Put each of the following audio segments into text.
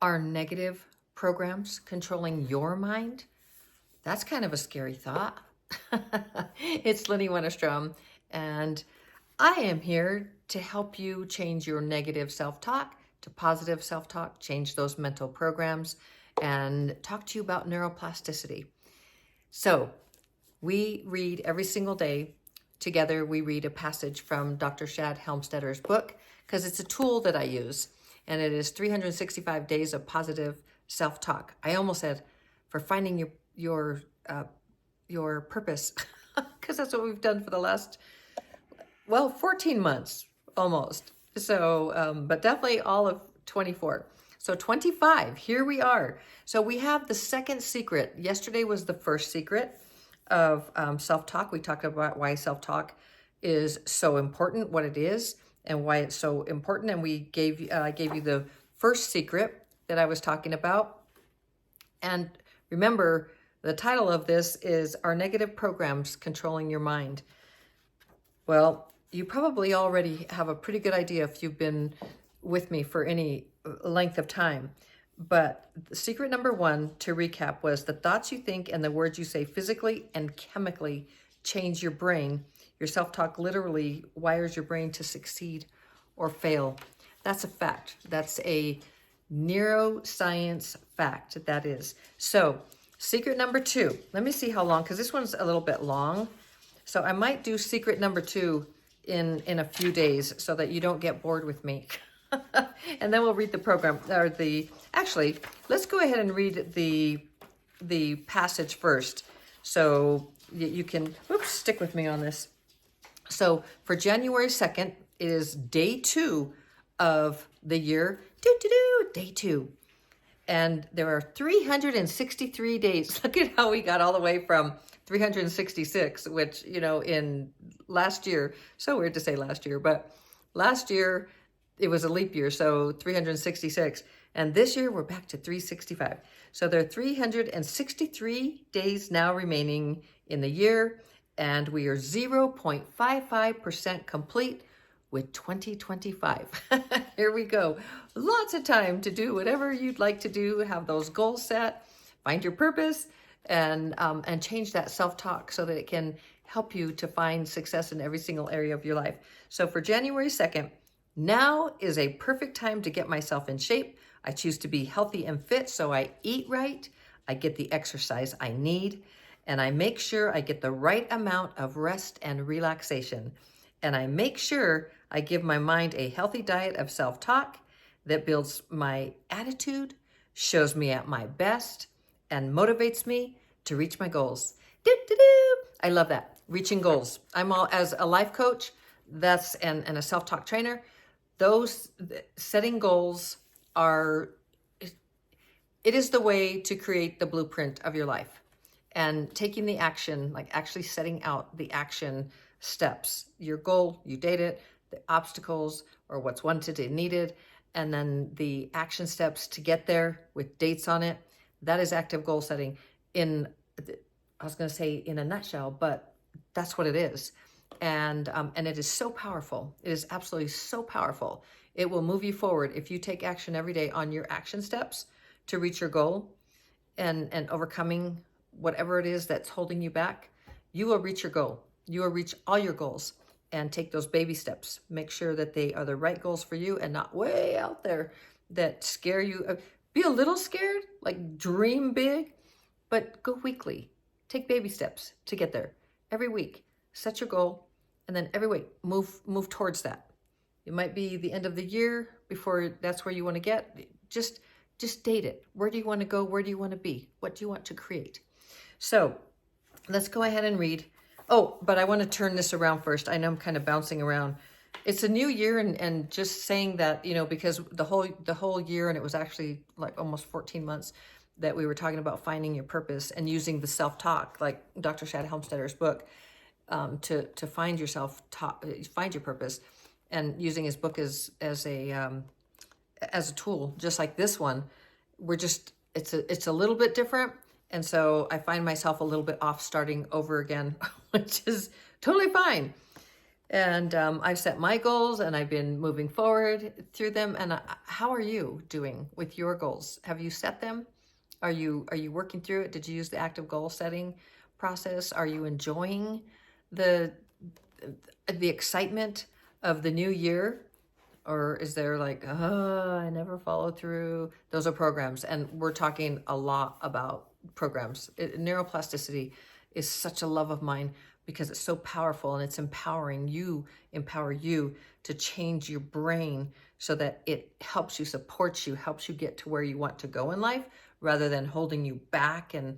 Are negative programs controlling your mind? That's kind of a scary thought. It's Lynnie Wennerstrom, and I am here to help you change your negative self-talk to positive self-talk, change those mental programs, and talk to you about neuroplasticity. So we read every single day together. We read a passage from Dr. Shad Helmstetter's book because it's a tool that I use, and it is 365 days of positive self-talk. I almost said for finding your purpose, because that's what we've done for the last 14 months almost. So, but definitely all of 24. So 25, here we are. So we have the second secret. Yesterday was the first secret of self-talk. We talked about why self-talk is so important, what it is, and why it's so important. And we gave you the first secret that I was talking about. And remember, the title of this is Are Negative Programs Controlling Your Mind? Well, you probably already have a pretty good idea if you've been with me for any length of time. But secret number one, to recap, was the thoughts you think and the words you say physically and chemically change your brain. Your self-talk literally wires your brain to succeed or fail. That's a fact. That's a neuroscience fact, that is. So secret number two, let me see how long, because this one's a little bit long. So I might do secret number two in a few days so that you don't get bored with me. And then we'll read the program, or actually, let's go ahead and read the passage first. So you can, stick with me on this. So for January 2nd, it is day 2 of the year, day 2. And there are 363 days. Look at how we got all the way from 366, which, in last year, so weird to say last year, but last year it was a leap year, so 366. And this year we're back to 365. So there are 363 days now remaining in the year, and we are 0.55% complete with 2025. Here we go. Lots of time to do whatever you'd like to do, have those goals set, find your purpose, and change that self-talk so that it can help you to find success in every single area of your life. So for January 2nd, now is a perfect time to get myself in shape. I choose to be healthy and fit, so I eat right, I get the exercise I need, and I make sure I get the right amount of rest and relaxation. And I make sure I give my mind a healthy diet of self-talk that builds my attitude, shows me at my best, and motivates me to reach my goals. I love that, reaching goals. As a life coach, and a self-talk trainer, those setting goals it is the way to create the blueprint of your life. And taking the action, like actually setting out the action steps, your goal, you date it, the obstacles or what's wanted and needed, and then the action steps to get there with dates on it. That is active goal setting I was going to say in a nutshell, but that's what it is. And it is so powerful. It is absolutely so powerful. It will move you forward if you take action every day on your action steps to reach your goal and overcoming whatever it is that's holding you back. You will reach your goal. You will reach all your goals, and take those baby steps. Make sure that they are the right goals for you and not way out there that scare you. Be a little scared, like dream big, but go weekly. Take baby steps to get there. Every week, set your goal, and then every week, move towards that. It might be the end of the year before that's where you want to get. Just date it. Where do you want to go? Where do you want to be? What do you want to create? So let's go ahead and read. Oh, but I want to turn this around first. I know I'm kind of bouncing around. It's a new year, and just saying that, because the whole year, and it was actually like almost 14 months that we were talking about finding your purpose and using the self-talk, like Dr. Shad Helmstetter's book, to find find your purpose, and using his book as a tool, just like this one. It's a little bit different. And so I find myself a little bit off starting over again, which is totally fine. And I've set my goals and I've been moving forward through them. And how are you doing with your goals? Have you set them? Are you working through it? Did you use the active goal setting process? Are you enjoying the excitement of the new year? Or is there like, oh, I never follow through? Those are programs. And we're talking a lot about programs. Neuroplasticity is such a love of mine because it's so powerful and it's empower you to change your brain so that it helps you, supports you, helps you get to where you want to go in life rather than holding you back and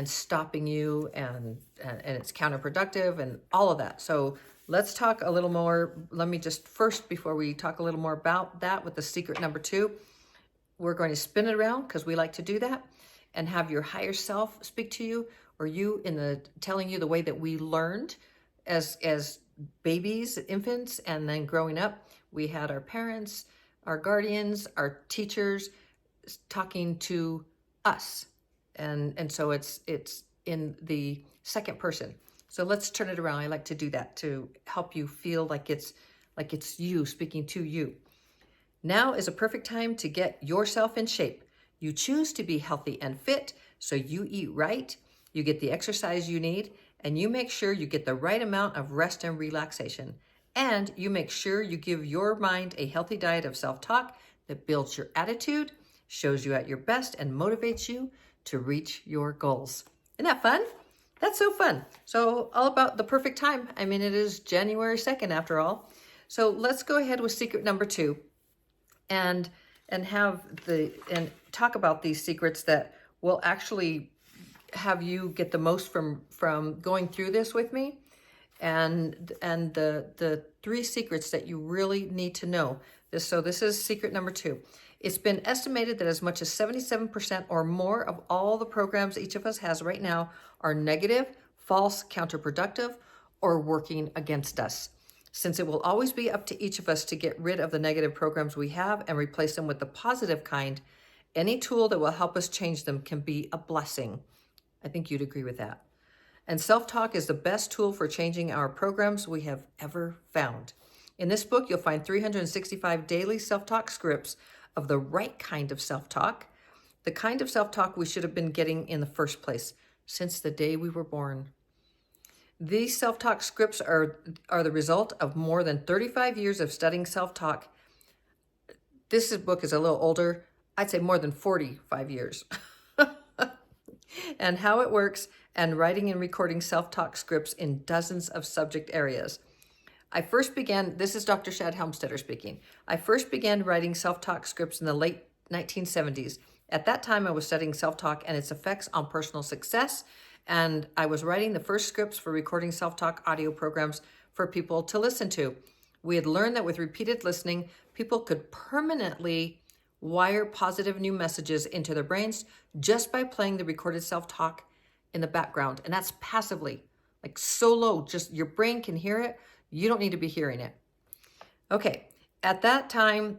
stopping you, and it's counterproductive and all of that. So let's talk a little more. Let me just first, before we talk a little more about that with the secret number 2, we're going to spin it around because we like to do that and have your higher self speak to you, or you telling you the way that we learned as babies, infants, and then growing up. We had our parents, our guardians, our teachers talking to us. And so it's in the second person. So let's turn it around. I like to do that to help you feel like it's you speaking to you. Now is a perfect time to get yourself in shape. You choose to be healthy and fit, so you eat right, you get the exercise you need, and you make sure you get the right amount of rest and relaxation. And you make sure you give your mind a healthy diet of self-talk that builds your attitude, shows you at your best, and motivates you to reach your goals. Isn't that fun? That's so fun. So all about the perfect time. I mean, it is January 2nd after all. So let's go ahead with secret number 2 and talk about these secrets that will actually have you get the most from going through this with me, and the 3 secrets that you really need to know. This is secret number 2. It's been estimated that as much as 77% or more of all the programs each of us has right now are negative, false, counterproductive, or working against us. Since it will always be up to each of us to get rid of the negative programs we have and replace them with the positive kind, any tool that will help us change them can be a blessing. I think you'd agree with that. And self-talk is the best tool for changing our programs we have ever found. In this book, you'll find 365 daily self-talk scripts of the right kind of self-talk, the kind of self-talk we should have been getting in the first place since the day we were born. These self-talk scripts are the result of more than 35 years of studying self-talk. This book is a little older. I'd say more than 45 years. And how it works, and writing and recording self-talk scripts in dozens of subject areas. This is Dr. Shad Helmstetter speaking. I first began writing self-talk scripts in the late 1970s. At that time, I was studying self-talk and its effects on personal success, and I was writing the first scripts for recording self-talk audio programs for people to listen to. We had learned that with repeated listening, people could permanently wire positive new messages into their brains just by playing the recorded self-talk in the background. And that's passively, like so low, just your brain can hear it. You don't need to be hearing it. Okay, at that time,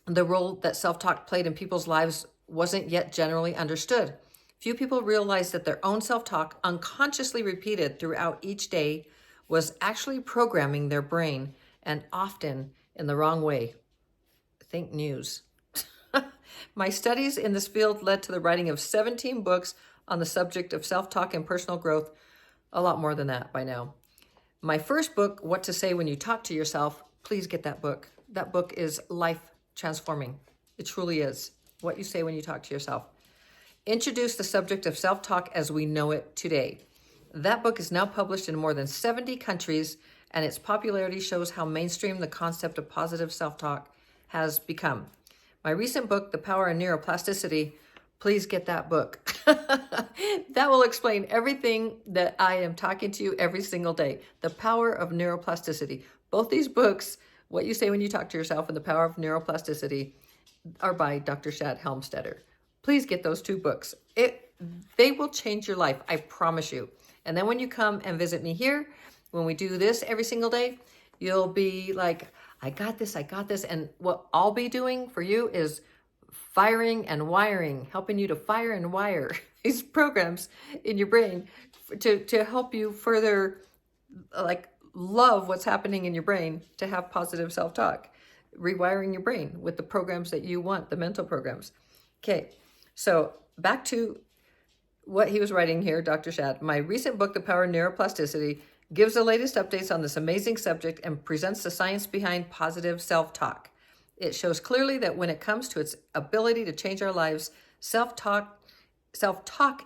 the role that self-talk played in people's lives wasn't yet generally understood. Few people realized that their own self-talk, unconsciously repeated throughout each day, was actually programming their brain, and often in the wrong way. Think news. My studies in this field led to the writing of 17 books on the subject of self-talk and personal growth, a lot more than that by now. My first book, What to Say When You Talk to Yourself, please get that book. That book is life transforming. It truly is. What you say when you talk to yourself. Introduced the subject of self-talk as we know it today. That book is now published in more than 70 countries, and its popularity shows how mainstream the concept of positive self-talk has become. My recent book, The Power of Neuroplasticity, please get that book. That will explain everything that I am talking to you every single day. The Power of Neuroplasticity. Both these books, What You Say When You Talk to Yourself and The Power of Neuroplasticity, are by Dr. Shad Helmstetter. Please get those 2 books. They will change your life, I promise you. And then when you come and visit me here, when we do this every single day, you'll be like, I got this. And what I'll be doing for you is firing and wiring, helping you to fire and wire these programs in your brain to help you further like love what's happening in your brain to have positive self-talk, rewiring your brain with the programs that you want, the mental programs. Okay, so back to what he was writing here, Dr. Shad. My recent book, The Power of Neuroplasticity, gives the latest updates on this amazing subject and presents the science behind positive self-talk. It shows clearly that when it comes to its ability to change our lives, self-talk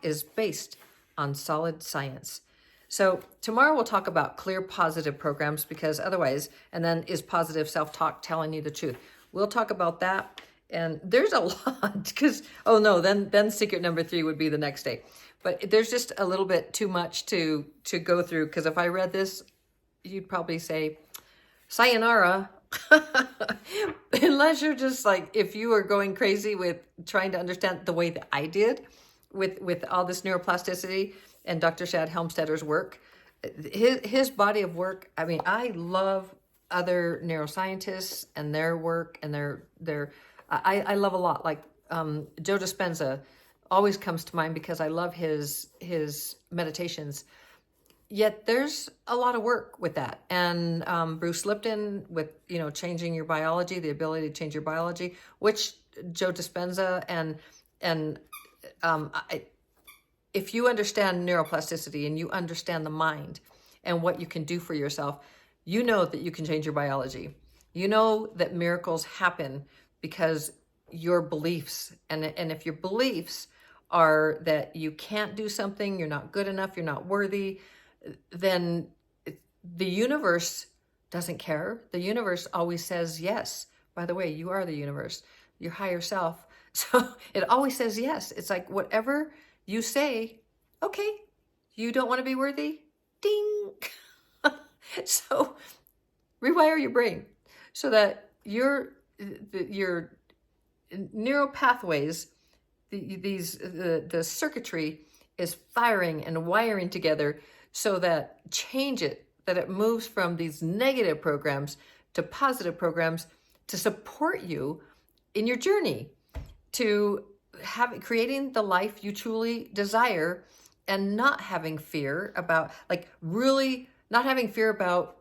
is based on solid science. So tomorrow we'll talk about clear positive programs, because otherwise, and then is positive self-talk telling you the truth? We'll talk about that. And there's a lot, because, oh no, then secret number 3 would be the next day. But there's just a little bit too much to go through, because if I read this, you'd probably say, sayonara. Unless you're just like, if you are going crazy with trying to understand the way that I did with all this neuroplasticity and Dr. Shad Helmstedter's work, his body of work. I mean, I love other neuroscientists and their work, and I love a lot. Like Joe Dispenza always comes to mind because I love his meditations. Yet there's a lot of work with that. And Bruce Lipton with, changing your biology, the ability to change your biology, which Joe Dispenza if you understand neuroplasticity and you understand the mind and what you can do for yourself, you know that you can change your biology. You know that miracles happen because your beliefs, and if your beliefs are that you can't do something, you're not good enough, you're not worthy, then the universe doesn't care. The universe always says yes. By the way, you are the universe, your higher self. So it always says yes. It's like whatever you say, okay, you don't want to be worthy? Ding. So rewire your brain so that your neural pathways, the circuitry is firing and wiring together so that that it moves from these negative programs to positive programs to support you in your journey to creating the life you truly desire, and not having fear about, not having fear about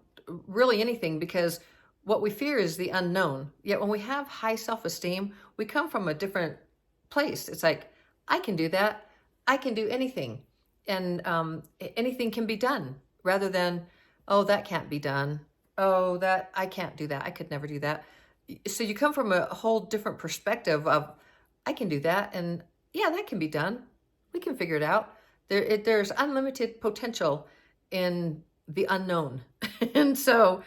really anything, because what we fear is the unknown. Yet when we have high self-esteem, we come from a different place. It's like, I can do that. I can do anything. And anything can be done, rather than, oh, that can't be done. Oh, I can't do that. I could never do that. So you come from a whole different perspective of, I can do that. And yeah, that can be done. We can figure it out. There's unlimited potential in the unknown. And so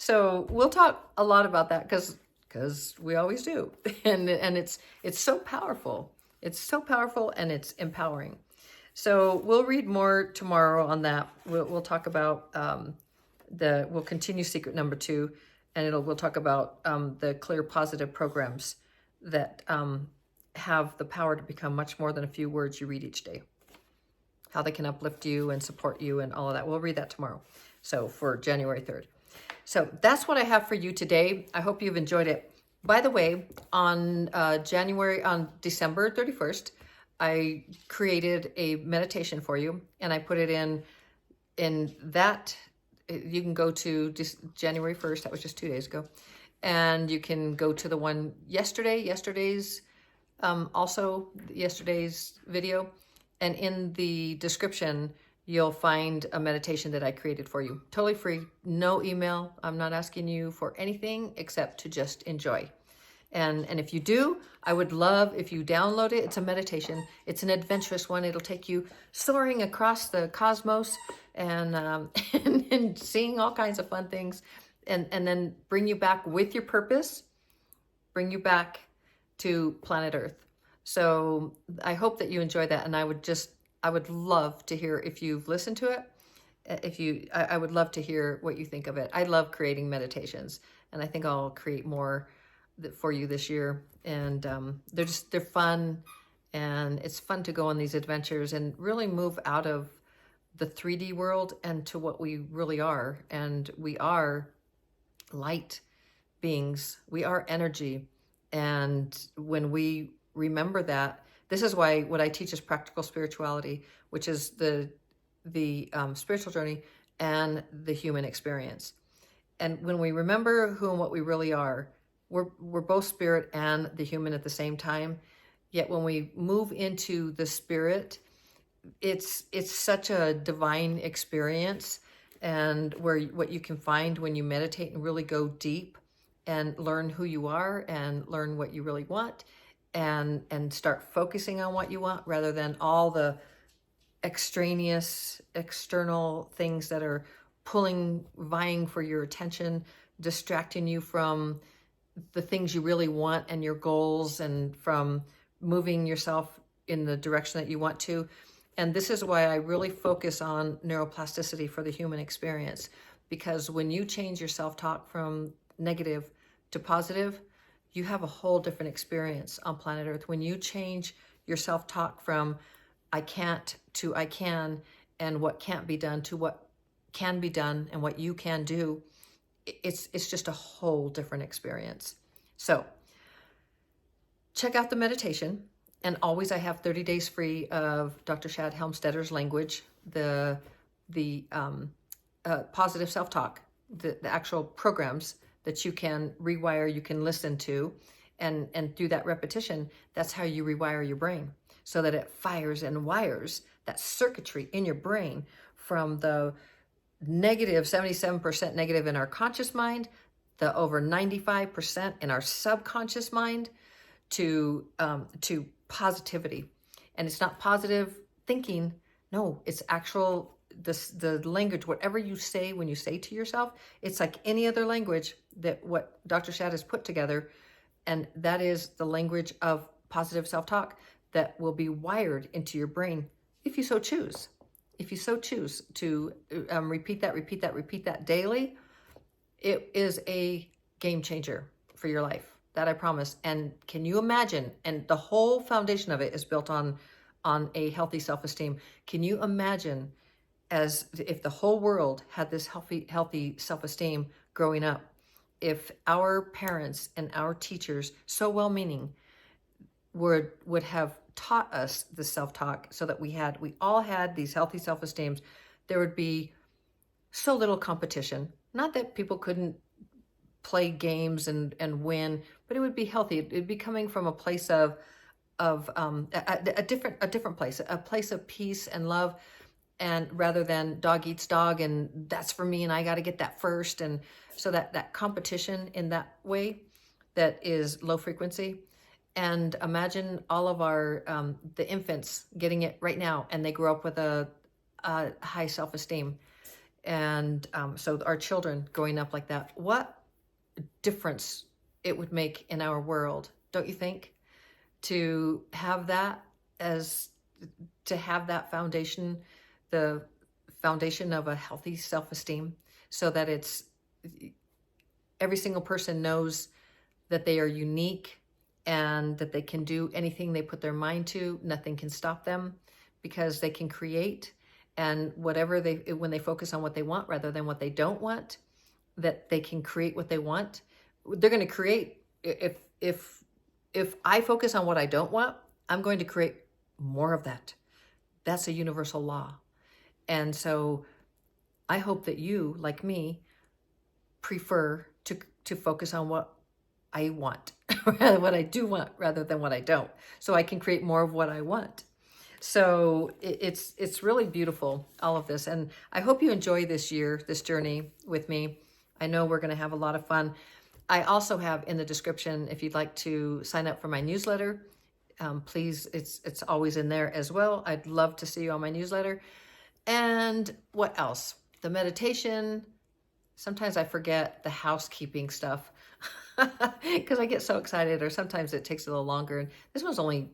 we'll talk a lot about that because we always do. And it's so powerful. It's so powerful, and it's empowering. So we'll read more tomorrow on that. We'll talk about we'll continue secret number 2, and we'll talk about the clear positive programs that have the power to become much more than a few words you read each day. How they can uplift you and support you and all of that. We'll read that tomorrow. So for January 3rd. So that's what I have for you today. I hope you've enjoyed it. By the way, on December 31st, I created a meditation for you, and I put it in that. You can go to January 1st. That was just 2 days ago. And you can go to the one yesterday's video. And in the description, you'll find a meditation that I created for you. Totally free, no email. I'm not asking you for anything except to just enjoy. And if you do, I would love if you download it. It's a meditation. It's an adventurous one. It'll take you soaring across the cosmos and and seeing all kinds of fun things, and then bring you back with your purpose, bring you back to planet Earth. So I hope that you enjoy that, and I would love to hear if you've listened to it. I would love to hear what you think of it. I love creating meditations, and I think I'll create more for you this year. And they're fun, and it's fun to go on these adventures and really move out of the 3D world and to what we really are. And we are light beings. We are energy. And when we remember that, this is why what I teach is practical spirituality, which is the spiritual journey and the human experience. And when we remember who and what we really are, we're both spirit and the human at the same time. Yet when we move into the spirit, it's such a divine experience, and where what you can find when you meditate and really go deep and learn who you are and learn what you really want, and start focusing on what you want rather than all the extraneous external things that are vying for your attention, distracting you from the things you really want and your goals, and from moving yourself in the direction that you want to. And this is why I really focus on neuroplasticity for the human experience, because when you change your self-talk from negative to positive, you have a whole different experience on planet Earth. When you change your self-talk from I can't to I can, and what can't be done to what can be done and what you can do, it's just a whole different experience. So check out the meditation. And always I have 30 days free of Dr. Shad Helmstedter's language, the positive self-talk, the actual programs that you can rewire, you can listen to, and through that repetition, that's how you rewire your brain, so that it fires and wires that circuitry in your brain from the negative 77% negative in our conscious mind, the over 95% in our subconscious mind, to positivity. And it's not positive thinking. No, it's actual, the language, whatever you say when you say to yourself, it's like any other language that what Dr. Shad has put together. And that is the language of positive self-talk that will be wired into your brain if you so choose. If you so choose to repeat that daily, it is a game changer for your life. That I promise. And can you imagine? And the whole foundation of it is built on a healthy self-esteem. Can you imagine as if the whole world had this healthy self-esteem growing up? If our parents and our teachers, so well-meaning, would have taught us the self-talk, so that we all had these healthy self-esteems, there would be so little competition. Not that people couldn't play games and win, but it would be healthy. It'd be coming from a place of a different place, a place of peace and love, and rather than dog eats dog and that's for me and I got to get that first. And so that competition in that way, that is low frequency. And imagine all of our the infants getting it right now, and they grow up with a high self-esteem. And so our children growing up like that, what difference it would make in our world, don't you think? To have that foundation, the foundation of a healthy self-esteem, so that it's every single person knows that they are unique and that they can do anything they put their mind to. Nothing can stop them, because they can create. And whatever when they focus on what they want rather than what they don't want, that they can create what they want. They're going to create. If I focus on what I don't want, I'm going to create more of that. That's a universal law. And so I hope that you, like me, prefer to focus on what I want, what I do want, rather than what I don't, so I can create more of what I want. So it's really beautiful, all of this. And I hope you enjoy this year, this journey with me. I know we're going to have a lot of fun. I also have in the description, if you'd like to sign up for my newsletter, please, it's always in there as well. I'd love to see you on my newsletter. And what else? The meditation. Sometimes I forget the housekeeping stuff because I get so excited, or sometimes it takes a little longer. And this one's only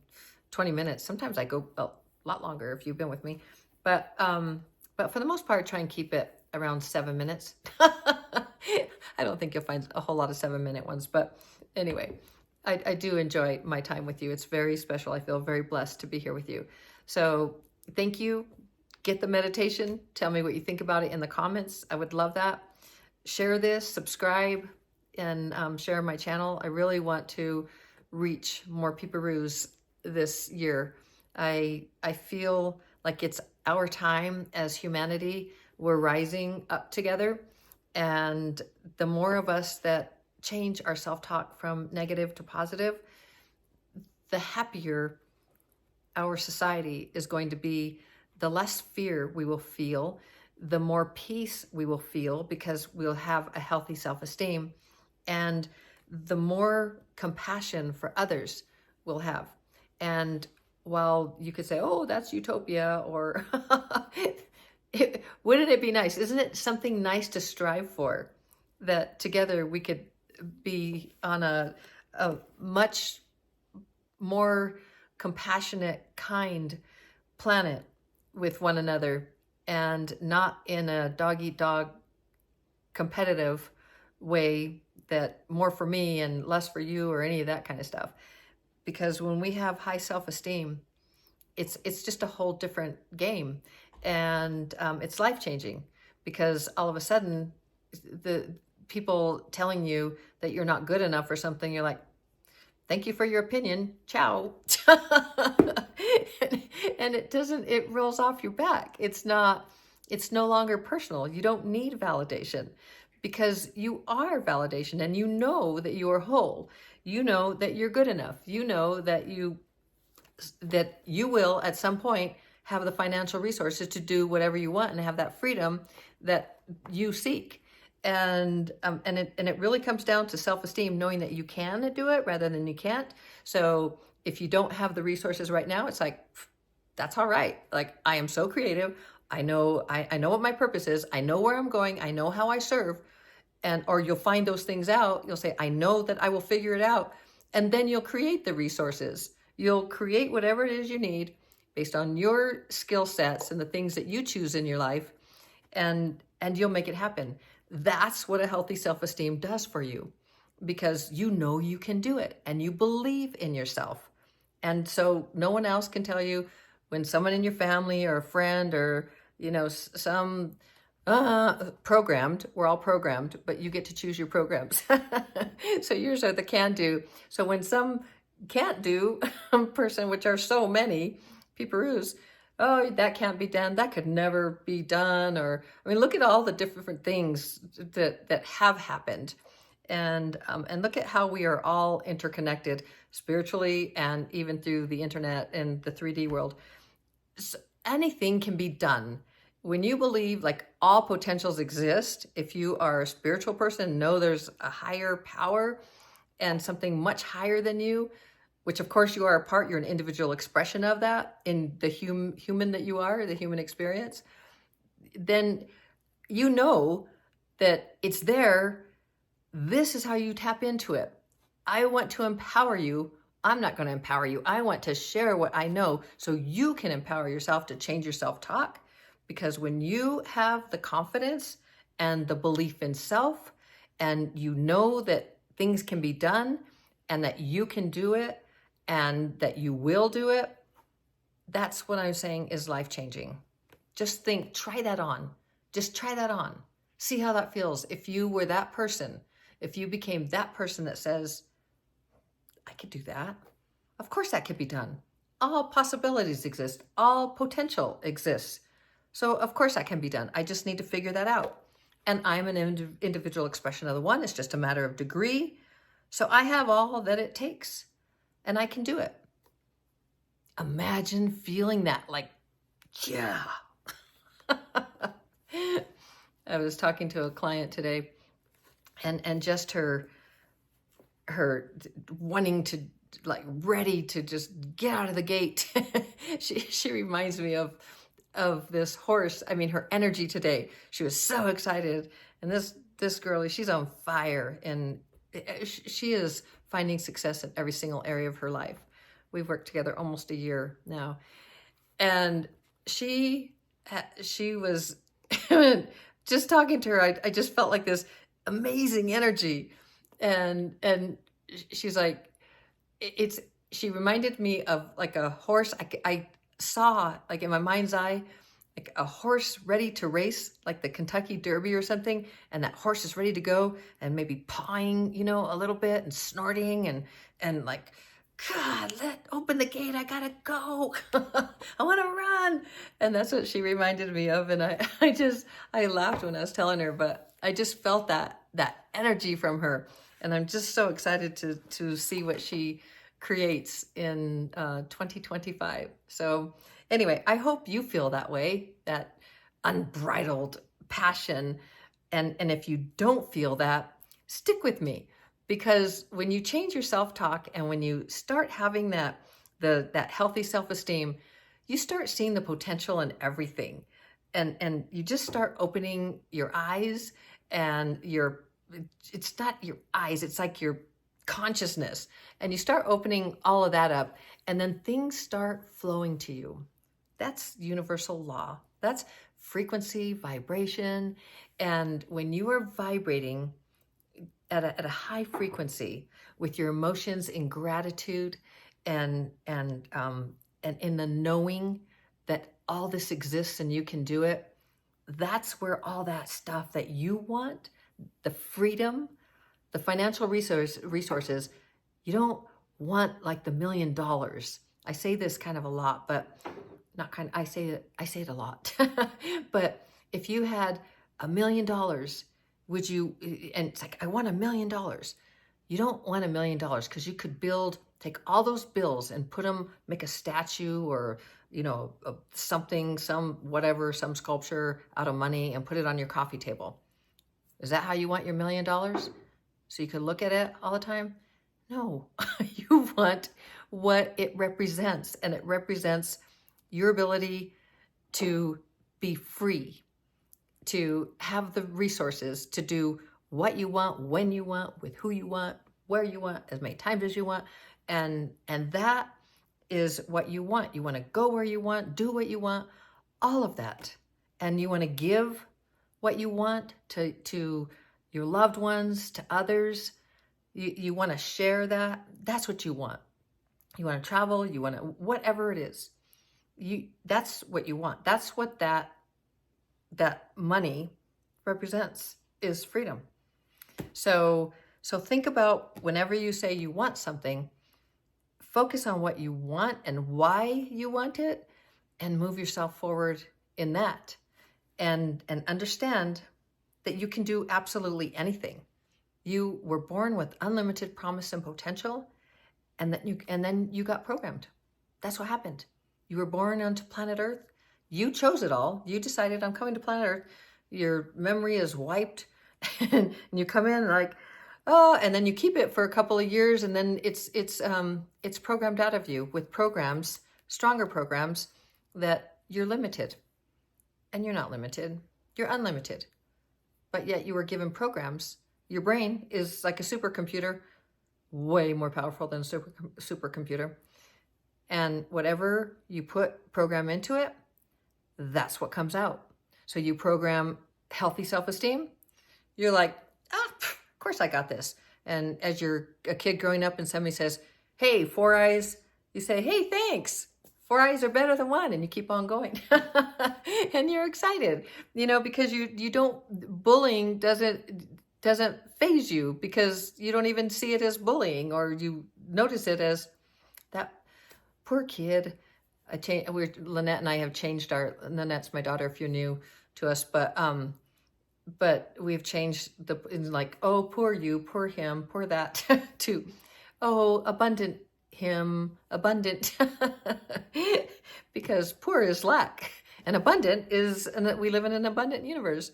20 minutes. Sometimes I go a lot longer if you've been with me. But for the most part, try and keep it around 7 minutes. I don't think you'll find a whole lot of 7-minute ones, but anyway, I do enjoy my time with you. It's very special. I feel very blessed to be here with you. So thank you. Get the meditation. Tell me what you think about it in the comments. I would love that. Share this, subscribe, and share my channel. I really want to reach more peeparoos this year. I feel like it's our time as humanity we're rising up together. And the more of us that change our self-talk from negative to positive, the happier our society is going to be, the less fear we will feel, the more peace we will feel because we'll have a healthy self-esteem, and the more compassion for others we'll have. And while you could say, oh, that's utopia, or wouldn't it be nice? Isn't it something nice to strive for? That together we could be on a much more compassionate, kind planet with one another, and not in a dog-eat-dog competitive way that more for me and less for you or any of that kind of stuff. Because when we have high self-esteem, it's just a whole different game, and it's life-changing, because all of a sudden the people telling you that you're not good enough or something, you're like, thank you for your opinion, ciao. And it rolls off your back. It's no longer personal. You don't need validation, because you are validation, and you know that you are whole. You know that you're good enough. You know that you will at some point have the financial resources to do whatever you want and have that freedom that you seek. And it really comes down to self-esteem, knowing that you can do it rather than you can't. So if you don't have the resources right now, it's like, that's all right. Like, I am so creative. I know what my purpose is. I know where I'm going. I know how I serve. Or you'll find those things out. You'll say, I know that I will figure it out. And then you'll create the resources. You'll create whatever it is you need based on your skill sets and the things that you choose in your life. And you'll make it happen. That's what a healthy self-esteem does for you, because you know you can do it and you believe in yourself. And so no one else can tell you, when someone in your family or a friend or, some programmed, we're all programmed, but you get to choose your programs. So yours are the can do. So when some can't do person, which are so many, peeparoos, oh, that can't be done, that could never be done. Or, look at all the different things that have happened. And look at how we are all interconnected spiritually and even through the internet and the 3D world. So anything can be done. When you believe like all potentials exist, if you are a spiritual person, know there's a higher power and something much higher than you, which of course you are a part, you're an individual expression of that in the human that you are, the human experience, then you know that it's there. This is how you tap into it. I want to empower you. I'm not going to empower you. I want to share what I know so you can empower yourself to change your self-talk. Because when you have the confidence and the belief in self, and you know that things can be done and that you can do it and that you will do it, that's what I'm saying is life-changing. Just think, try that on. Just try that on. See how that feels. If you were that person, if you became that person that says, I could do that. Of course that could be done. All possibilities exist. All potential exists. So of course that can be done. I just need to figure that out. And I'm an individual expression of the one. It's just a matter of degree. So I have all that it takes and I can do it. Imagine feeling that, like, yeah. I was talking to a client today and just her wanting to, like, ready to just get out of the gate. She reminds me of this horse. Her energy today, she was so excited. And this girlie, she's on fire, and she is finding success in every single area of her life. We've worked together almost a year now. And she was, just talking to her, I just felt like this amazing energy. And she's like, she reminded me of like a horse. I saw, like, in my mind's eye, like a horse ready to race, like the Kentucky Derby or something. And that horse is ready to go and maybe pawing, a little bit and snorting and like God, open the gate. I gotta go. I want to run. And that's what she reminded me of. And I laughed when I was telling her, but I just felt that energy from her. And I'm just so excited to see what she creates in 2025. So anyway, I hope you feel that way, that unbridled passion. And if you don't feel that, stick with me. Because when you change your self-talk and when you start having that healthy self-esteem, you start seeing the potential in everything. And you just start opening your eyes, and it's not your eyes, it's like your consciousness. And you start opening all of that up, and then things start flowing to you. That's universal law. That's frequency, vibration. And when you are vibrating at a high frequency with your emotions in gratitude and in the knowing that all this exists and you can do it, that's where all that stuff that you want, the freedom, the financial resources, you don't want like the $1 million. I say this kind of a lot, but not kind of, I say it a lot. But if you had $1 million, would you, and it's like, I want $1 million. You don't want $1 million because you could take all those bills and put them, make a statue or, something, some sculpture out of money and put it on your coffee table. Is that how you want your $1 million? So you could look at it all the time? No, you want what it represents, and it represents your ability to be free, to have the resources to do what you want, when you want, with who you want, where you want, as many times as you want. And that is what you want. You want to go where you want, do what you want, all of that. And you want to give what you want to your loved ones, to others. You want to share that. That's what you want. You want to travel, you want to, whatever it is. That's what you want. That's what that money represents, is freedom. So think about whenever you say you want something, focus on what you want and why you want it, and move yourself forward in that, and understand that you can do absolutely anything. You were born with unlimited promise and potential, and then you got programmed. That's what happened. You were born onto planet Earth. You chose it all. You decided, I'm coming to planet Earth. Your memory is wiped and you come in like, oh, and then you keep it for a couple of years, and then it's programmed out of you with programs, stronger programs, that you're limited. And you're not limited. You're unlimited. But yet you were given programs. Your brain is like a supercomputer, way more powerful than a supercomputer. And whatever you program into it, that's what comes out. So you program healthy self-esteem, you're like, of course I got this. And as you're a kid growing up and somebody says, hey, 4 eyes, you say, hey, thanks. 4 eyes are better than 1, and you keep on going. And you're excited, because you don't, bullying doesn't faze you, because you don't even see it as bullying, or you notice it as that poor kid. Lynette and I have changed Lynette's my daughter, if you're new to us, but we've changed oh, poor you, poor him, poor that, to, oh, abundant him, abundant, because poor is lack, and abundant is, and that we live in an abundant universe.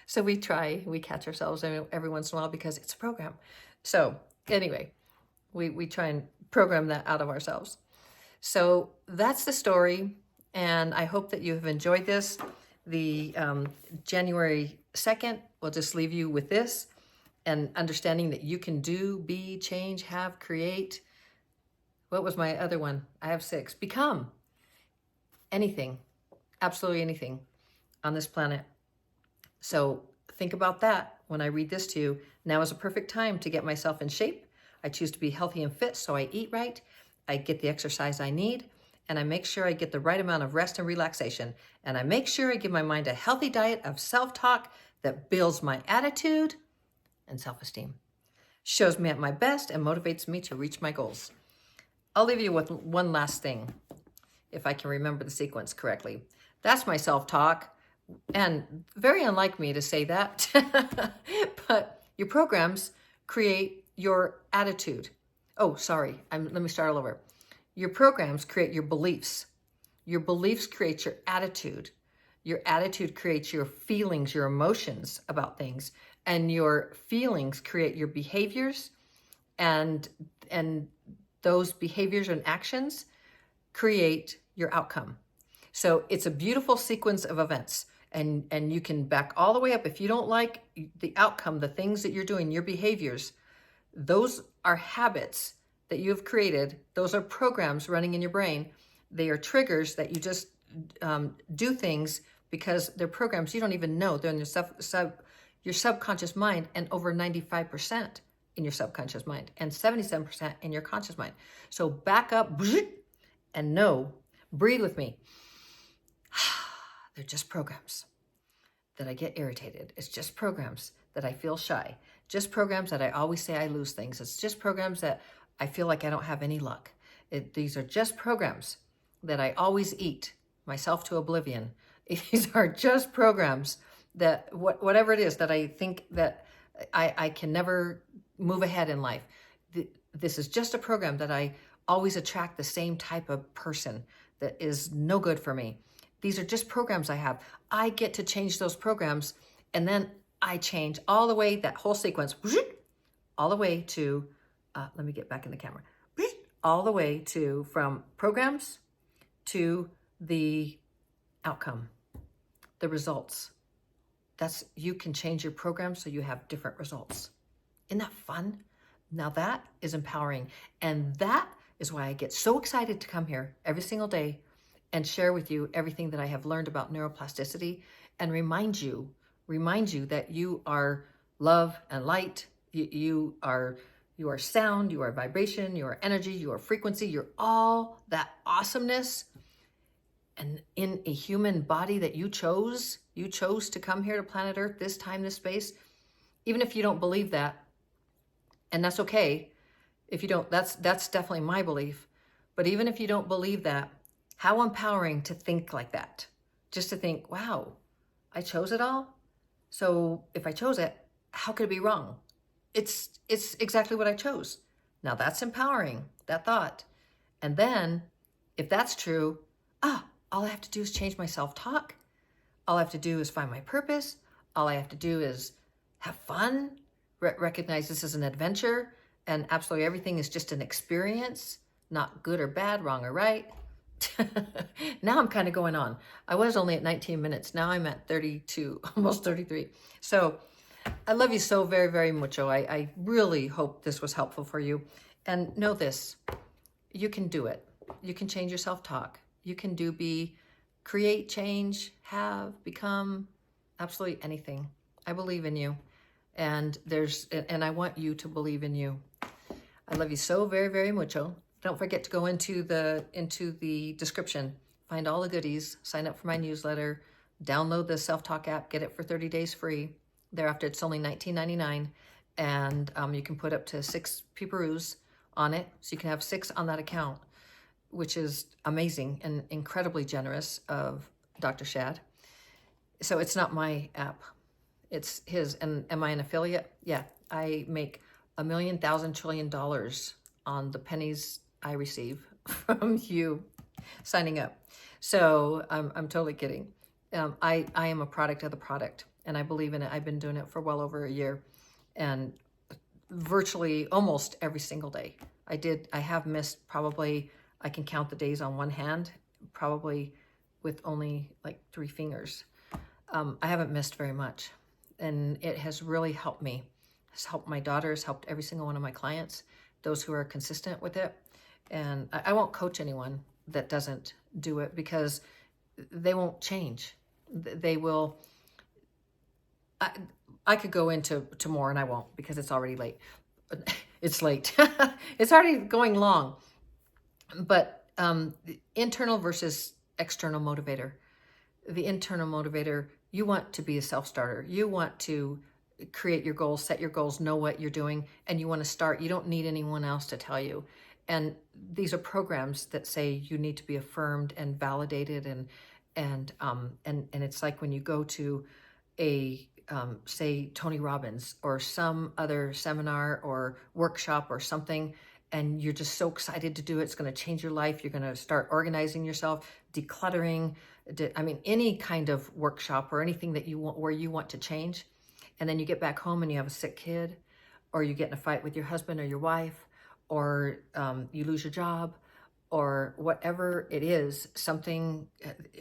So we catch ourselves every once in a while, because it's a program. So anyway, we try and program that out of ourselves. So that's the story, and I hope that you have enjoyed this. The January 2nd, we'll just leave you with this, and understanding that you can do, be, change, have, create. What was my other one? I have 6. Become anything, absolutely anything on this planet. So think about that when I read this to you. Now is a perfect time to get myself in shape. I choose to be healthy and fit, so I eat right. I get the exercise I need, and I make sure I get the right amount of rest and relaxation. And I make sure I give my mind a healthy diet of self-talk that builds my attitude and self-esteem, shows me at my best, and motivates me to reach my goals. I'll leave you with one last thing, if I can remember the sequence correctly. That's my self-talk, and very unlike me to say that, but your programs create your attitude. Oh, sorry, let me start all over. Your programs create your beliefs. Your beliefs create your attitude. Your attitude creates your feelings, your emotions about things, and your feelings create your behaviors, and those behaviors and actions create your outcome. So it's a beautiful sequence of events, and you can back all the way up. If you don't like the outcome, the things that you're doing, your behaviors, those are habits that you have created. Those are programs running in your brain. They are triggers that you just do things because they're programs you don't even know. They're in your subconscious mind, and over 95% in your subconscious mind and 77% in your conscious mind. So back up and know, breathe with me. They're just programs that I get irritated. It's just programs that I feel shy. Just programs that I always say I lose things. It's just programs that I feel like I don't have any luck. These are just programs that I always eat myself to oblivion. These are just programs that whatever it is that I think that I can never move ahead in life. This is just a program that I always attract the same type of person that is no good for me. These are just programs I have. I get to change those programs, and then I change all the way, that whole sequence, all the way to, let me get back in the camera, all the way to from programs to the outcome, the results. You can change your program so you have different results. Isn't that fun? Now that is empowering. And that is why I get so excited to come here every single day and share with you everything that I have learned about neuroplasticity, and remind you that you are love and light. You are sound, you are vibration, you are energy, you are frequency, you're all that awesomeness. And in a human body that you chose to come here to planet Earth, this time, this space, even if you don't believe that, and that's okay. If you don't, that's definitely my belief. But even if you don't believe that, how empowering to think like that. Just to think, wow, I chose it all. So if I chose it, how could it be wrong? It's exactly what I chose. Now that's empowering, that thought. And then if that's true, all I have to do is change my self-talk. All I have to do is find my purpose. All I have to do is have fun, recognize this is an adventure, and absolutely everything is just an experience, not good or bad, wrong or right. Now I'm kind of going on. I was only at 19 minutes. Now I'm at 32, almost 33. So I love you so very, very mucho. I really hope this was helpful for you. And know this, you can do it. You can change your self-talk. You can create, change, have, become, absolutely anything. I believe in you. And I want you to believe in you. I love you so very, very mucho. Don't forget to go into the description, find all the goodies, sign up for my newsletter, download the self-talk app, get it for 30 days free. Thereafter, it's only $19.99, and you can put up to 6 peeparoos on it, so you can have 6 on that account, which is amazing and incredibly generous of Dr. Shad. So it's not my app, it's his. And am I an affiliate? Yeah, I make $1 million, $1,000 trillion on the pennies I receive from you signing up. So I'm totally kidding. I am a product of the product, and I believe in it. I've been doing it for well over a year, and virtually almost every single day. I have missed probably, I can count the days on one hand, probably with only like 3 fingers. I haven't missed very much, and it has really helped me. It's helped my daughters, helped every single one of my clients, those who are consistent with it. And I won't coach anyone that doesn't do it, because they won't change. They will. I could go into more, and I won't, because it's already late. It's late. It's already going long. But internal versus external motivator. The internal motivator, you want to be a self-starter. You want to create your goals, set your goals, know what you're doing, and you want to start. You don't need anyone else to tell you. And these are programs that say you need to be affirmed and validated, and it's like when you go to a say Tony Robbins or some other seminar or workshop or something, and you're just so excited to do it. It's going to change your life. You're going to start organizing yourself, decluttering. I mean, any kind of workshop or anything that you want where you want to change, and then you get back home and you have a sick kid, or you get in a fight with your husband or your wife, or you lose your job, or whatever it is, something,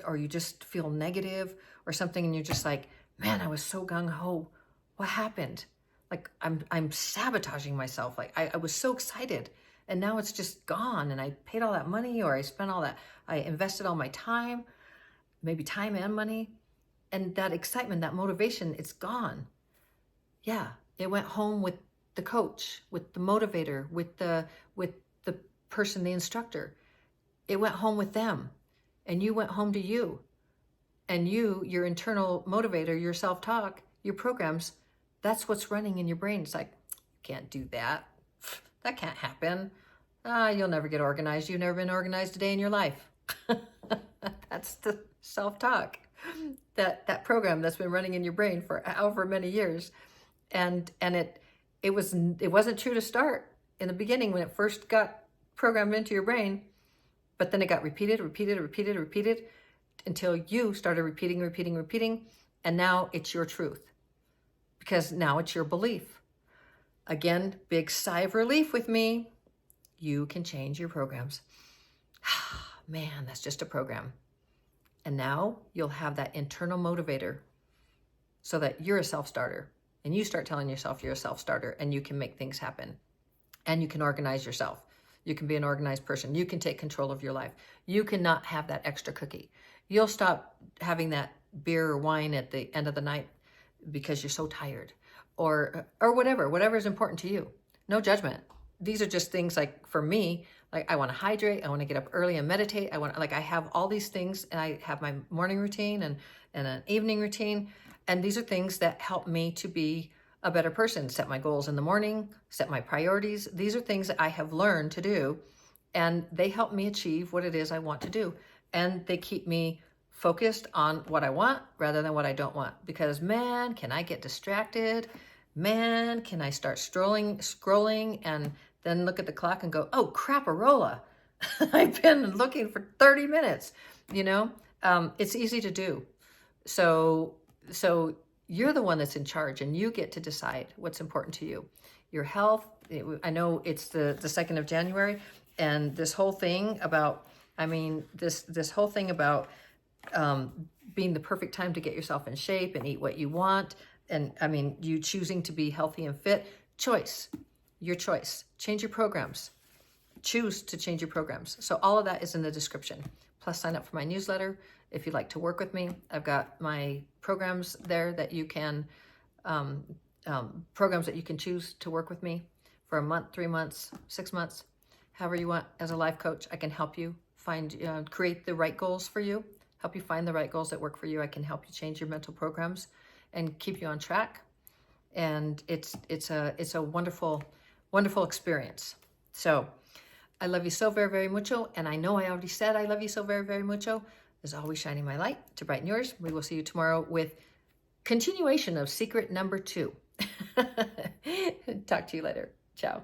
or you just feel negative or something, and you're just like, man, I was so gung-ho. What happened? Like, I'm sabotaging myself. Like, I was so excited, and now it's just gone, and I paid all that money, or I spent all that, I invested all my time, maybe time and money, and that excitement, that motivation, it's gone. Yeah, it went home with the coach, with the motivator, with the person, the instructor. It went home with them, and you went home to you. And you, your internal motivator, your self-talk, your programs, that's what's running in your brain. It's like, can't do that. That can't happen. You'll never get organized. You've never been organized a day in your life. That's the self-talk, that program that's been running in your brain for however many years. And it wasn't true to start in the beginning when it first got programmed into your brain, but then it got repeated until you started repeating, and now it's your truth, because now it's your belief. Again, big sigh of relief with me. You can change your programs. Man, that's just a program. And now you'll have that internal motivator so that you're a self-starter, and you start telling yourself you're a self-starter, and you can make things happen, and you can organize yourself. You can be an organized person. You can take control of your life. You cannot have that extra cookie. You'll stop having that beer or wine at the end of the night because you're so tired, or whatever is important to you. No judgment. These are just things, like for me, like I want to hydrate. I want to get up early and meditate. I have all these things, and I have my morning routine and an evening routine. And these are things that help me to be a better person, set my goals in the morning, set my priorities. These are things that I have learned to do, and they help me achieve what it is I want to do. And they keep me focused on what I want rather than what I don't want. Because man, can I get distracted? Man, can I start scrolling and then look at the clock and go, oh, craparola. I've been looking for 30 minutes, it's easy to do. So you're the one that's in charge, and you get to decide what's important to you. Your health, I know it's the 2nd of January, and this whole thing about, this whole thing about being the perfect time to get yourself in shape and eat what you want, and you choosing to be healthy and fit, your choice. Change your programs. Choose to change your programs. So all of that is in the description. Plus, sign up for my newsletter if you'd like to work with me. I've got my programs there that you can, programs that you can choose to work with me for a month, 3 months, 6 months, however you want. As a life coach, I can help you create the right goals for you, help you find the right goals that work for you. I can help you change your mental programs and keep you on track. And it's a wonderful, wonderful experience. So I love you so very, very mucho. And I know I already said I love you so very, very mucho. As always, shining my light to brighten yours. We will see you tomorrow with continuation of secret number 2. Talk to you later. Ciao.